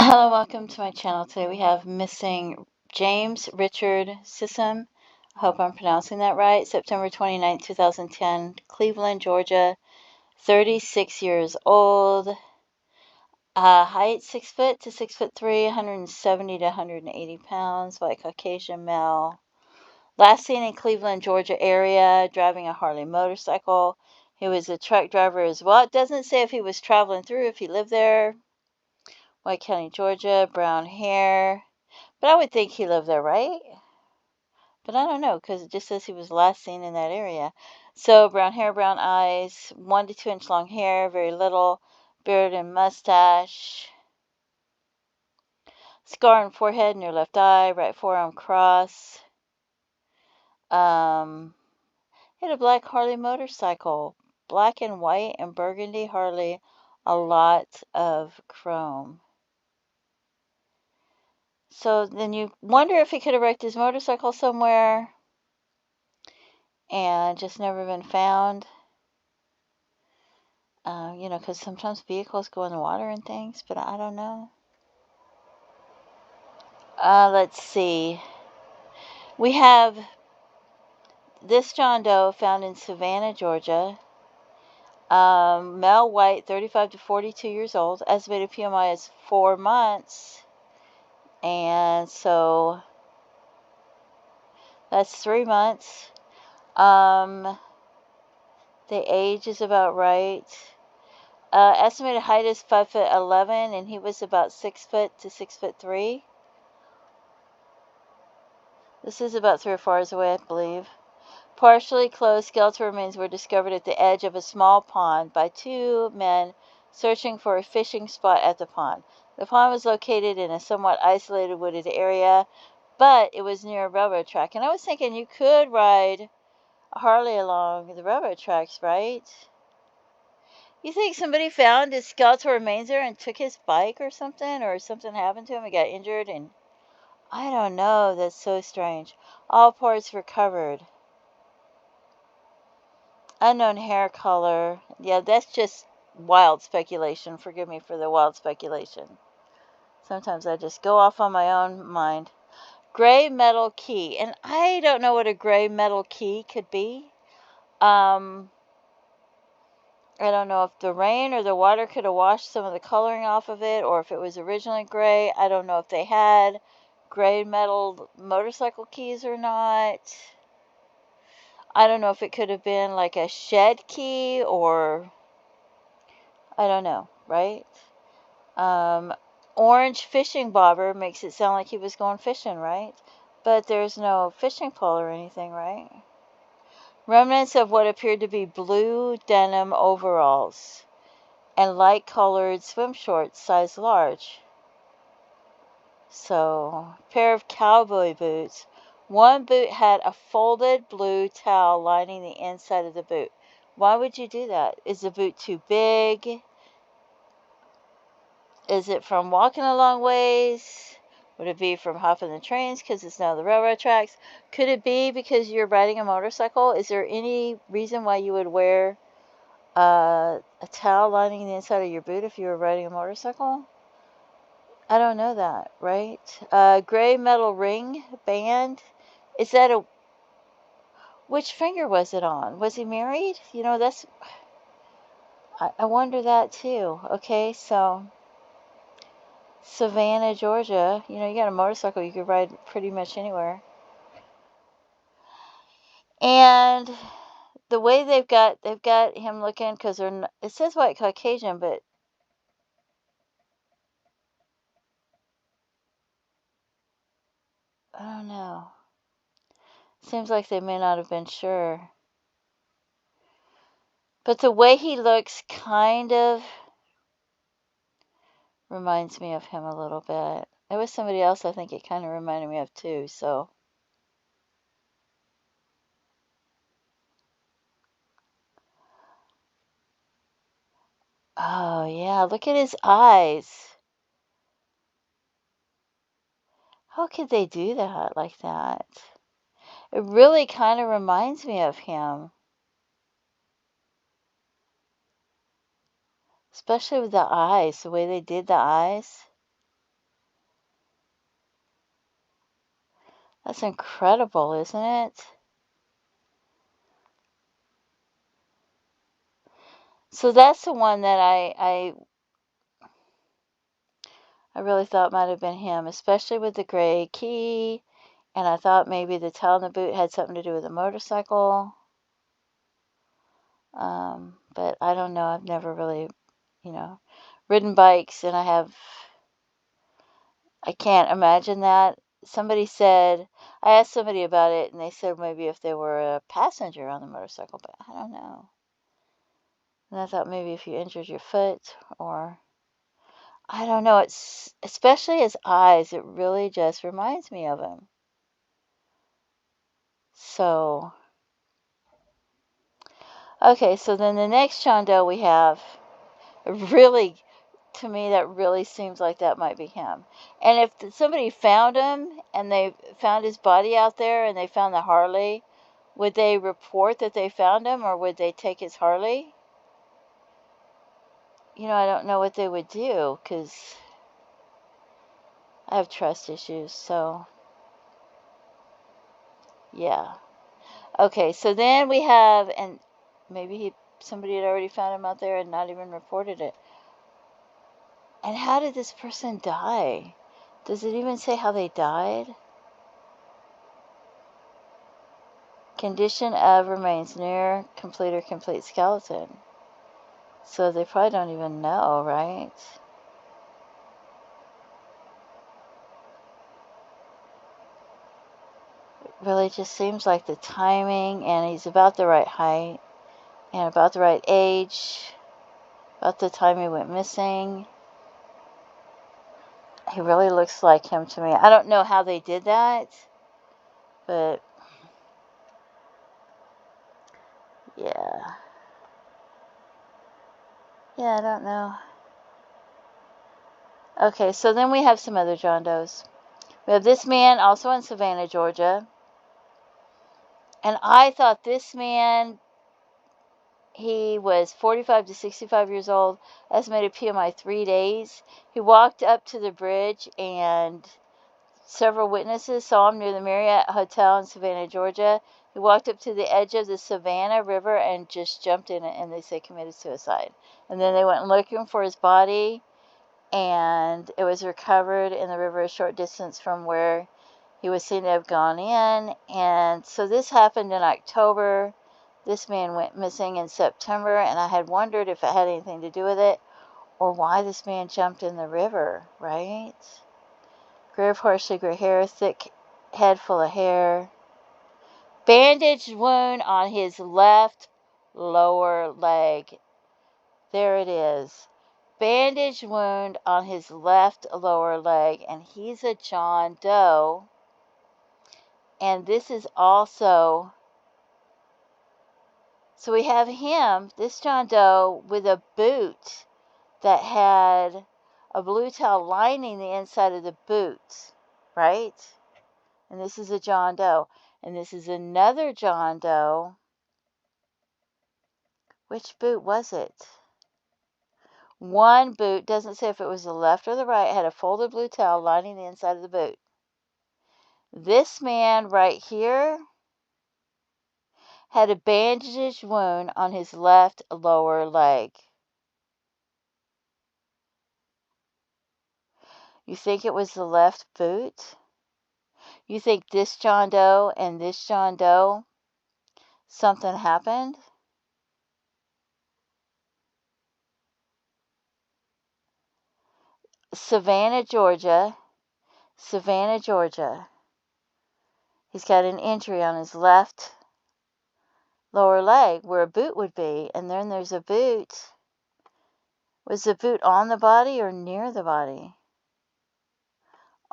Hello, welcome to my channel. Today we have missing James Richard Sisum. I hope I'm pronouncing that right. September 29th, 2010, Cleveland, Georgia. 36 years old. Height 6 foot to 6'3", 170 to 180 pounds. White Caucasian male. Last seen in Cleveland, Georgia area, driving a Harley motorcycle. He was a truck driver as well. It doesn't say if he was traveling through, if he lived there. White County, Georgia, brown hair. But I would think he lived there, right? But I don't know because it just says he was last seen in that area. So brown hair, brown eyes, 1 to 2 inch long hair, very little, beard and mustache. Scar on forehead near left eye, right forearm cross. He had a black Harley motorcycle, black and white and burgundy Harley, a lot of chrome. So then you wonder if he could have wrecked his motorcycle somewhere and just never been found. Because sometimes vehicles go in the water and things, but I don't know. Let's see. We have this John Doe found in Savannah, Georgia. Male, white, 35 to 42 years old. Estimated PMI is 4 months. And so that's 3 months. The age is about right. Estimated height is 5'11", and he was about 6 foot to 6'3". This is about 3 or 4 hours away, I believe. Partially closed skeletal remains were discovered at the edge of a small pond by 2 men searching for a fishing spot at the pond. The pond was located in a somewhat isolated wooded area, but it was near a railroad track. And I was thinking you could ride a Harley along the railroad tracks, right? You think somebody found his skeletal remains there and took his bike or something happened to him and got injured? And I don't know. That's so strange. All parts recovered. Unknown hair color. Yeah, that's just wild speculation. Forgive me for the wild speculation. Sometimes I just go off on my own mind. Gray metal key. And I don't know what a gray metal key could be. I don't know if the rain or the water could have washed some of the coloring off of it, or if it was originally gray. I don't know if they had gray metal motorcycle keys or not. I don't know if it could have been like a shed key, or I don't know, right? Orange fishing bobber makes it sound like he was going fishing, right? But there's no fishing pole or anything, right? Remnants of what appeared to be blue denim overalls and light-colored swim shorts, size large. So, pair of cowboy boots. One boot had a folded blue towel lining the inside of the boot. Why would you do that? Is the boot too big? Is it from walking a long ways? Would it be from hopping the trains because it's now the railroad tracks? Could it be because you're riding a motorcycle? Is there any reason why you would wear a towel lining the inside of your boot if you were riding a motorcycle? I don't know that, right? Gray metal ring band. Is that a... Which finger was it on? Was he married? That's... I wonder that too. Okay, so... Savannah, Georgia. You got a motorcycle, you could ride pretty much anywhere. And the way they've got him looking, because it says white Caucasian, but I don't know. Seems like they may not have been sure. But the way he looks kind of reminds me of him a little bit. There was somebody else I think it kind of reminded me of too, so. Oh, yeah, look at his eyes. How could they do that like that? It really kind of reminds me of him. Especially with the eyes, the way they did the eyes. That's incredible, isn't it? So that's the one that I really thought might have been him, especially with the gray key. And I thought maybe the tail in the boot had something to do with the motorcycle. But I don't know. I've never really, ridden bikes, and I can't imagine that. I asked somebody about it, and they said maybe if they were a passenger on the motorcycle, but I don't know. And I thought maybe if you injured your foot, or I don't know. It's especially his eyes. It really just reminds me of him. So, okay, so then the next John Doe we have, really, to me, that really seems like that might be him. And if somebody found him and they found his body out there and they found the Harley, would they report that they found him, or would they take his Harley? I don't know what they would do, because I have trust issues, so yeah. Okay, so then we have, and maybe somebody had already found him out there and not even reported it. And how did this person die? Does it even say how they died? Condition of remains near complete or complete skeleton. So they probably don't even know, right? It really just seems like the timing, and he's about the right height and about the right age, about the time he went missing. He really looks like him to me. I don't know how they did that, but yeah. Yeah, I don't know. Okay, so then we have some other John Does. We have this man also in Savannah, Georgia. And I thought this man, he was 45 to 65 years old, estimated PMI 3 days. He walked up to the bridge, and several witnesses saw him near the Marriott Hotel in Savannah, Georgia. He walked up to the edge of the Savannah River and just jumped in it, and they say committed suicide. And then they went looking for his body, and it was recovered in the river a short distance from where he was seen to have gone in. And so this happened in October. This man went missing in September, and I had wondered if it had anything to do with it, or why this man jumped in the river, right? Gray of horseshoe gray hair, thick head full of hair. Bandaged wound on his left lower leg. There it is. Bandaged wound on his left lower leg, and he's a John Doe. And this is also, so we have him, this John Doe, with a boot that had a blue towel lining the inside of the boot, right? And this is a John Doe. And this is another John Doe. Which boot was it? One boot, doesn't say if it was the left or the right, had a folded blue towel lining the inside of the boot. This man right here had a bandaged wound on his left lower leg. You think it was the left boot? You think this John Doe and this John Doe, something happened? Savannah, Georgia. Savannah, Georgia. He's got an injury on his left lower leg where a boot would be, and then there's a boot. Was the boot on the body or near the body?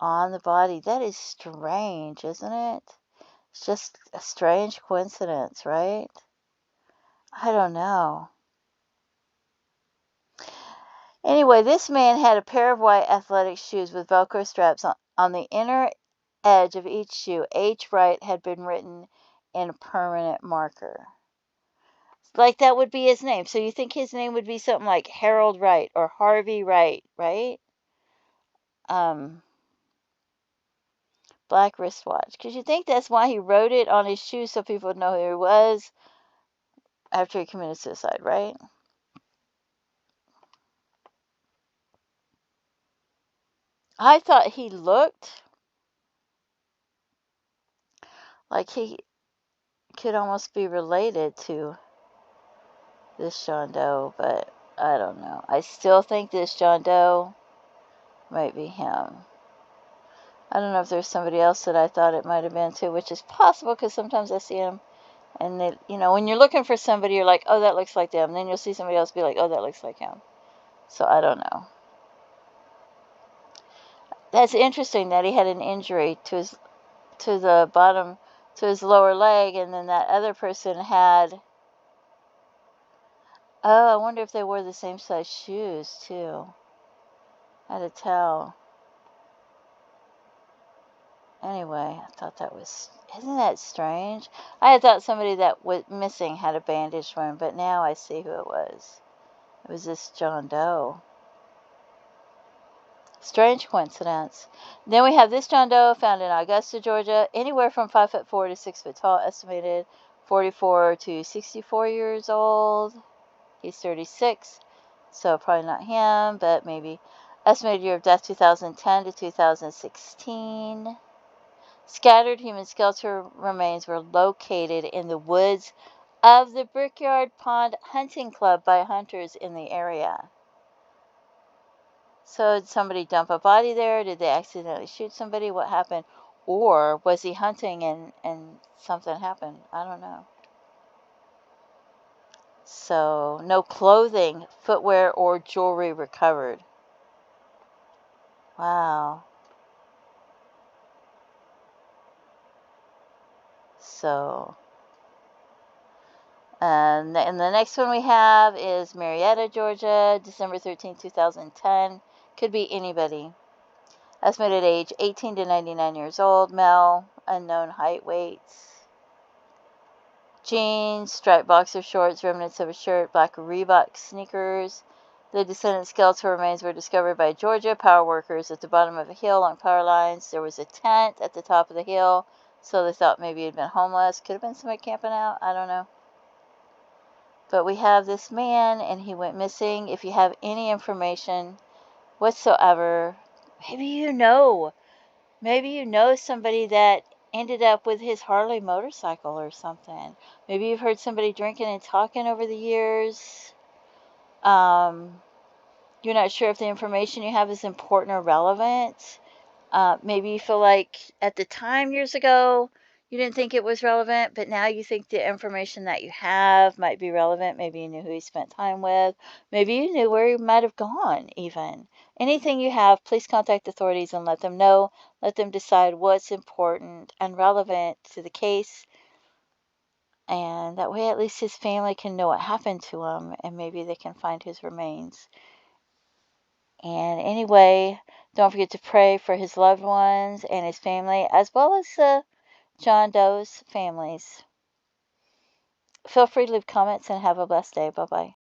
On the body. That is strange, isn't it? It's just a strange coincidence, right? I don't know. Anyway, this man had a pair of white athletic shoes with Velcro straps on the inner edge of each shoe. H. Wright had been written in permanent marker. Like that would be his name. So you think his name would be something like Harold Wright or Harvey Wright, right? black wristwatch. Because you think that's why he wrote it on his shoe so people would know who he was after he committed suicide, right? I thought he looked like he could almost be related to this John Doe, but I don't know. I still think this John Doe might be him. I don't know if there's somebody else that I thought it might have been too, which is possible because sometimes I see him and they, when you're looking for somebody, you're like, oh, that looks like them. And then you'll see somebody else be like, oh, that looks like him. So I don't know. That's interesting that he had an injury to the bottom, to his lower leg, and then that other person had. Oh, I wonder if they wore the same size shoes too. I had to tell. Anyway, I thought that was, isn't that strange? I had thought somebody that was missing had a bandage for him, but now I see who it was. It was this John Doe. Strange coincidence. Then we have this John Doe found in Augusta, Georgia, anywhere from 5'4" to 6 foot tall, estimated 44 to 64 years old. He's 36, so probably not him, but maybe. Estimated year of death 2010 to 2016. Scattered human skeletal remains were located in the woods of the Brickyard Pond Hunting Club by hunters in the area. So did somebody dump a body there? Did they accidentally shoot somebody? What happened? Or was he hunting and something happened? I don't know. So no clothing, footwear, or jewelry recovered. Wow. So, and the next one we have is Marietta, Georgia, December 13, 2010. Could be anybody. Estimated age 18 to 99 years old, male, unknown height, weight. Jeans, striped boxer shorts, remnants of a shirt, black Reebok sneakers. The descendant skeletal remains were discovered by Georgia power workers at the bottom of a hill along power lines. There was a tent at the top of the hill, so they thought maybe he'd been homeless. Could have been somebody camping out. I don't know. But we have this man, and he went missing. If you have any information whatsoever, maybe you know somebody that ended up with his Harley motorcycle or something. Maybe you've heard somebody drinking and talking over the years. You're not sure if the information you have is important or relevant. Maybe you feel like at the time years ago you didn't think it was relevant, but now you think the information that you have might be relevant. Maybe you knew who he spent time with. Maybe you knew where he might have gone even. Anything you have, please contact authorities and let them know. Let them decide what's important and relevant to the case. And that way at least his family can know what happened to him and maybe they can find his remains. And anyway, don't forget to pray for his loved ones and his family, as well as John Doe's families. Feel free to leave comments and have a blessed day. Bye-bye.